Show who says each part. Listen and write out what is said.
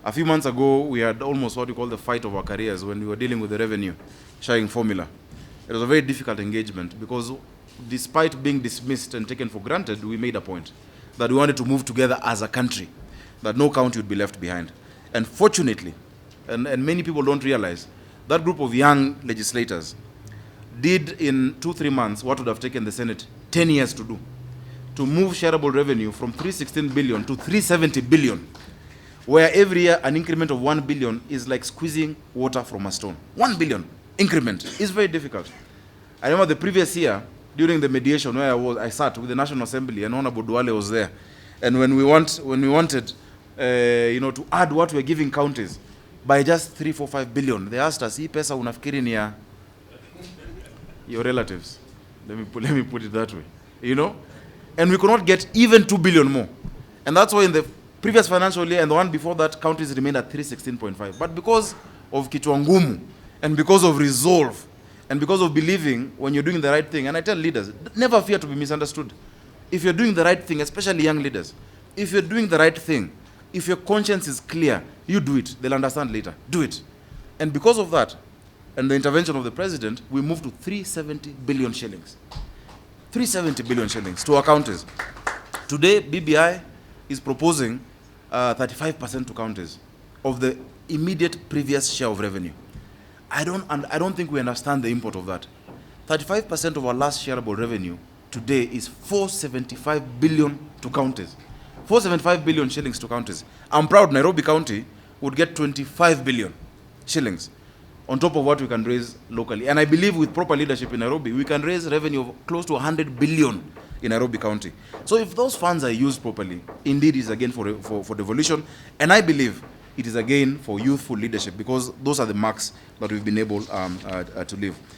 Speaker 1: A few months ago, we had almost what we call the fight of our careers when we were dealing with the revenue sharing formula. It was a very difficult engagement because despite being dismissed and taken for granted, we made a point that we wanted to move together as a country, that no county would be left behind. And fortunately, and many people don't realize, that group of young legislators did in 2-3 months what would have taken the Senate 10 years to do, to move shareable revenue from 316 billion to 370 billion, where every year an increment of 1 billion is like squeezing water from a stone. 1 billion increment is very difficult. I remember the previous year, during the mediation where I sat with the National Assembly and Honorable Duale was there, and when we wanted to add what we're giving counties by just 3, 4, 5 billion, they asked us, hii pesa unafikiri ni ya your relatives. Let me put it that way. And we could not get even 2 billion more. And that's why in the previous financial year and the one before that, counties remained at 316.5. But because of kichwa ngumu, and because of resolve, and because of believing when you're doing the right thing, and I tell leaders, never fear to be misunderstood. If you're doing the right thing, especially young leaders, if you're doing the right thing, if your conscience is clear, you do it. They'll understand later. Do it. And because of that, and the intervention of the president, we moved to 370 billion shillings. 370 billion shillings to our counties. Today, BBI is proposing 35% to counties of the immediate previous share of revenue. I don't think we understand the import of that. 35% of our last shareable revenue today is 475 billion to counties. 475 billion shillings to counties. I'm proud Nairobi County would get 25 billion shillings on top of what we can raise locally. And I believe with proper leadership in Nairobi, we can raise revenue of close to 100 billion in Nairobi County. So if those funds are used properly, indeed it is again for devolution. And I believe it is again for youthful leadership, because those are the marks that we've been able to leave.